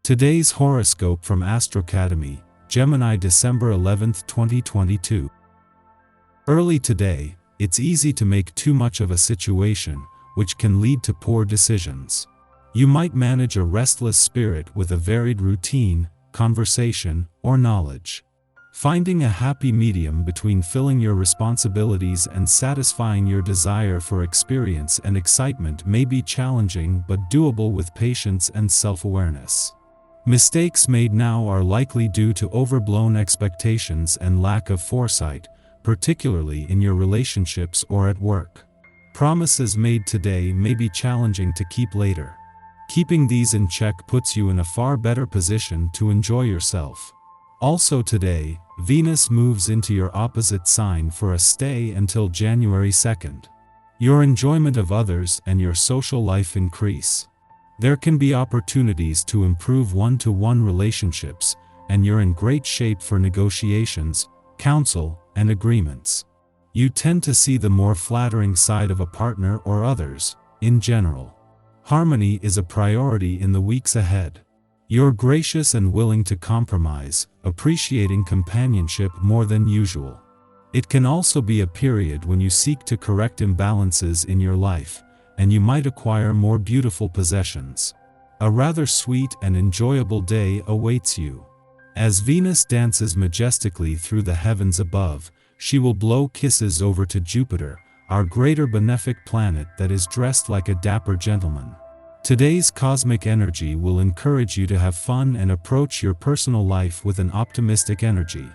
Today's horoscope from Astrocademy, Gemini, December 11, 2022. Early today, it's easy to make too much of a situation, which can lead to poor decisions. You might manage a restless spirit with a varied routine, conversation, or knowledge. Finding a happy medium between filling your responsibilities and satisfying your desire for experience and excitement may be challenging but doable with patience and self-awareness. Mistakes made now are likely due to overblown expectations and lack of foresight, particularly in your relationships or at work. Promises made today may be challenging to keep later. Keeping these in check puts you in a far better position to enjoy yourself. Also today, Venus moves into your opposite sign for a stay until January 2nd. Your enjoyment of others and your social life increase. There can be opportunities to improve one-to-one relationships, and you're in great shape for negotiations, counsel, and agreements. You tend to see the more flattering side of a partner or others, in general. Harmony is a priority in the weeks ahead. You're gracious and willing to compromise, appreciating companionship more than usual. It can also be a period when you seek to correct imbalances in your life, and you might acquire more beautiful possessions. A rather sweet and enjoyable day awaits you. As Venus dances majestically through the heavens above, she will blow kisses over to Jupiter, our greater benefic planet that is dressed like a dapper gentleman. Today's cosmic energy will encourage you to have fun and approach your personal life with an optimistic energy.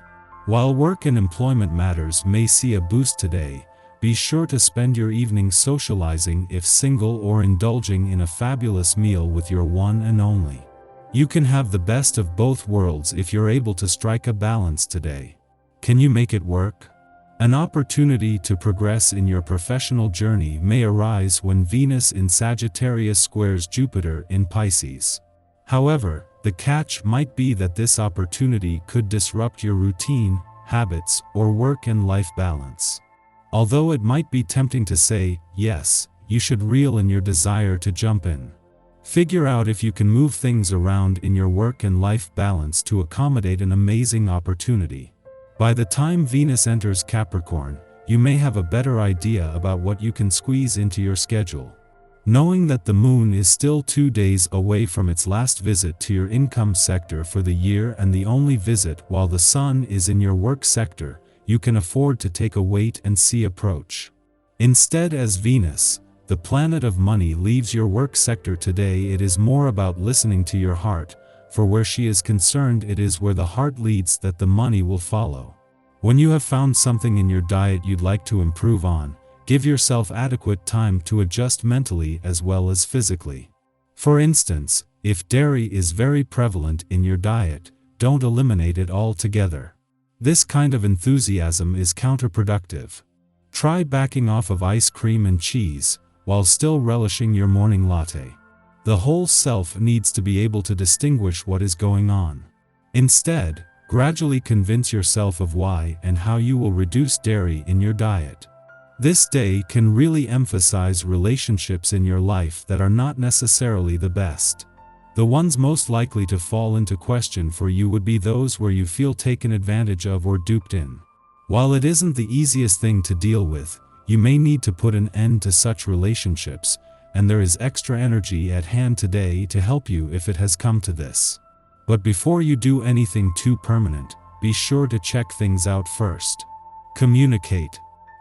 While work and employment matters may see a boost today, be sure to spend your evening socializing if single or indulging in a fabulous meal with your one and only. You can have the best of both worlds if you're able to strike a balance today. Can you make it work? An opportunity to progress in your professional journey may arise when Venus in Sagittarius squares Jupiter in Pisces. However, the catch might be that this opportunity could disrupt your routine, habits, or work and life balance. Although it might be tempting to say, yes, you should reel in your desire to jump in. Figure out if you can move things around in your work and life balance to accommodate an amazing opportunity. By the time Venus enters Capricorn, you may have a better idea about what you can squeeze into your schedule. Knowing that the moon is still 2 days away from its last visit to your income sector for the year and the only visit while the sun is in your work sector, you can afford to take a wait-and-see approach. Instead, as Venus, the planet of money, leaves your work sector today, it is more about listening to your heart, for where she is concerned it is where the heart leads that the money will follow. When you have found something in your diet you'd like to improve on, give yourself adequate time to adjust mentally as well as physically. For instance, if dairy is very prevalent in your diet, don't eliminate it altogether. This kind of enthusiasm is counterproductive. Try backing off of ice cream and cheese, while still relishing your morning latte. The whole self needs to be able to distinguish what is going on. Instead, gradually convince yourself of why and how you will reduce dairy in your diet. This day can really emphasize relationships in your life that are not necessarily the best. The ones most likely to fall into question for you would be those where you feel taken advantage of or duped in. While it isn't the easiest thing to deal with, you may need to put an end to such relationships, and there is extra energy at hand today to help you if it has come to this. But before you do anything too permanent, be sure to check things out first. Communicate.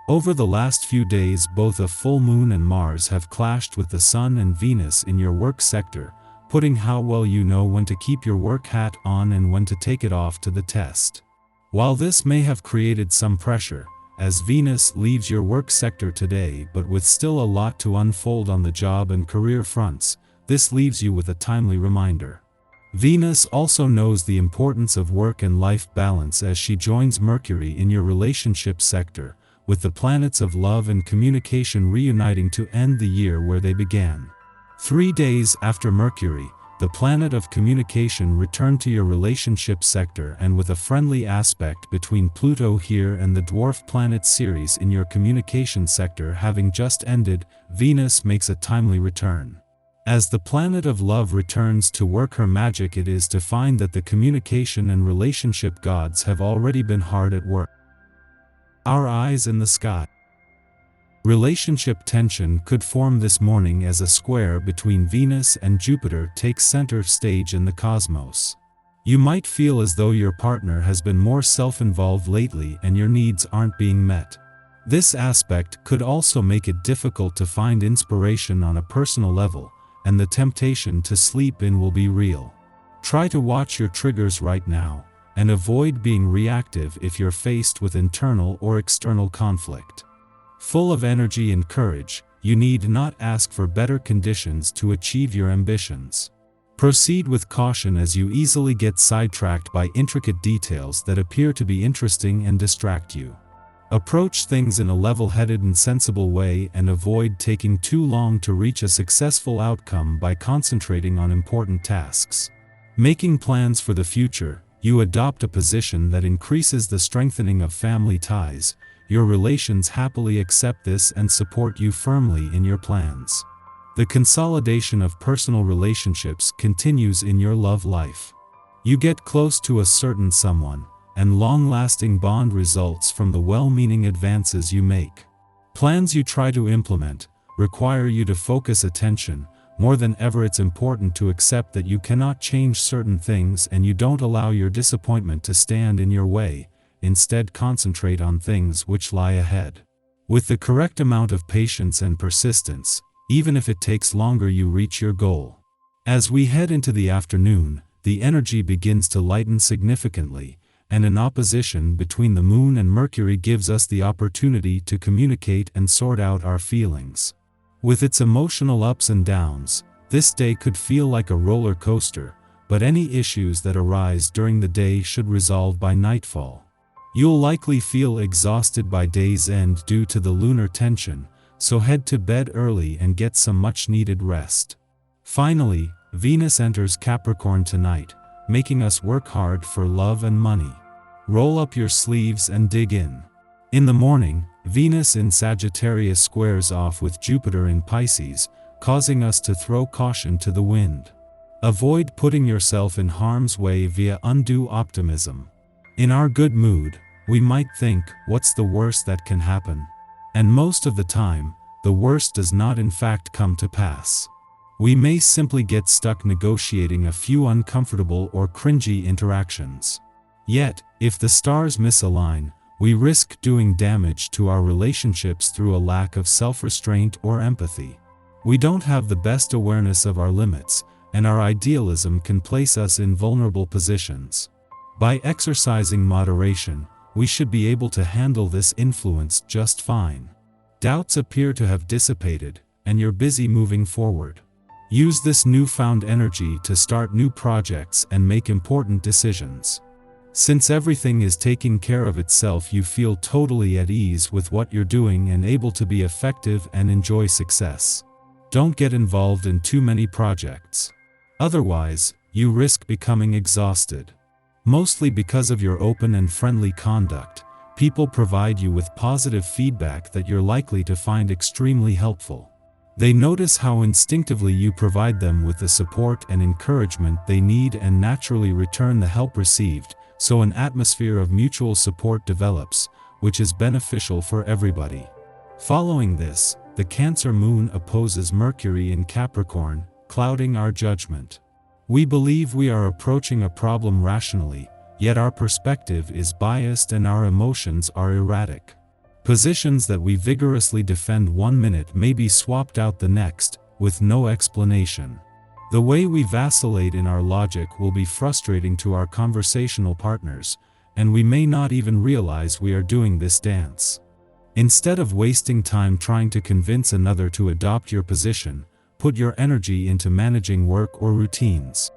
Over the last few days, both a full moon and Mars have clashed with the Sun and Venus in your work sector, putting how well you know when to keep your work hat on and when to take it off to the test. While this may have created some pressure, as Venus leaves your work sector today, but with still a lot to unfold on the job and career fronts, this leaves you with a timely reminder. Venus also knows the importance of work and life balance as she joins Mercury in your relationship sector, with the planets of love and communication reuniting to end the year where they began. 3 days after Mercury, the planet of communication returned to your relationship sector, and with a friendly aspect between Pluto here and the dwarf planet Ceres in your communication sector having just ended, Venus makes a timely return. As the planet of love returns to work her magic, it is to find that the communication and relationship gods have already been hard at work. Our eyes in the sky. Relationship tension could form this morning as a square between Venus and Jupiter takes center stage in the cosmos. You might feel as though your partner has been more self-involved lately and your needs aren't being met. This aspect could also make it difficult to find inspiration on a personal level, and the temptation to sleep in will be real. Try to watch your triggers right now, and avoid being reactive if you're faced with internal or external conflict. Full of energy and courage, you need not ask for better conditions to achieve your ambitions. Proceed with caution as you easily get sidetracked by intricate details that appear to be interesting and distract you. Approach things in a level-headed and sensible way and avoid taking too long to reach a successful outcome by concentrating on important tasks. Making plans for the future, you adopt a position that increases the strengthening of family ties. Your relations happily accept this and support you firmly in your plans. The consolidation of personal relationships continues in your love life. You get close to a certain someone, and long-lasting bond results from the well-meaning advances you make. Plans you try to implement require you to focus attention. More than ever, it's important to accept that you cannot change certain things and you don't allow your disappointment to stand in your way. Instead, concentrate on things which lie ahead. With the correct amount of patience and persistence, even if it takes longer, you reach your goal. As we head into the afternoon, the energy begins to lighten significantly, and an opposition between the Moon and Mercury gives us the opportunity to communicate and sort out our feelings. With its emotional ups and downs, this day could feel like a roller coaster, but any issues that arise during the day should resolve by nightfall. You'll likely feel exhausted by day's end due to the lunar tension, so head to bed early and get some much-needed rest. Finally, Venus enters Capricorn tonight, making us work hard for love and money. Roll up your sleeves and dig in. In the morning, Venus in Sagittarius squares off with Jupiter in Pisces, causing us to throw caution to the wind. Avoid putting yourself in harm's way via undue optimism. In our good mood, we might think, what's the worst that can happen? And most of the time, the worst does not in fact come to pass. We may simply get stuck negotiating a few uncomfortable or cringy interactions. Yet, if the stars misalign, we risk doing damage to our relationships through a lack of self-restraint or empathy. We don't have the best awareness of our limits, and our idealism can place us in vulnerable positions. By exercising moderation, we should be able to handle this influence just fine. Doubts appear to have dissipated, and you're busy moving forward. Use this newfound energy to start new projects and make important decisions. Since everything is taking care of itself, you feel totally at ease with what you're doing and able to be effective and enjoy success. Don't get involved in too many projects. Otherwise, you risk becoming exhausted. Mostly because of your open and friendly conduct, people provide you with positive feedback that you're likely to find extremely helpful. They notice how instinctively you provide them with the support and encouragement they need and naturally return the help received, so an atmosphere of mutual support develops, which is beneficial for everybody. Following this, the Cancer moon opposes Mercury in Capricorn, clouding our judgment. We believe we are approaching a problem rationally, yet our perspective is biased and our emotions are erratic. Positions that we vigorously defend 1 minute may be swapped out the next, with no explanation. The way we vacillate in our logic will be frustrating to our conversational partners, and we may not even realize we are doing this dance. Instead of wasting time trying to convince another to adopt your position, put your energy into managing work or routines.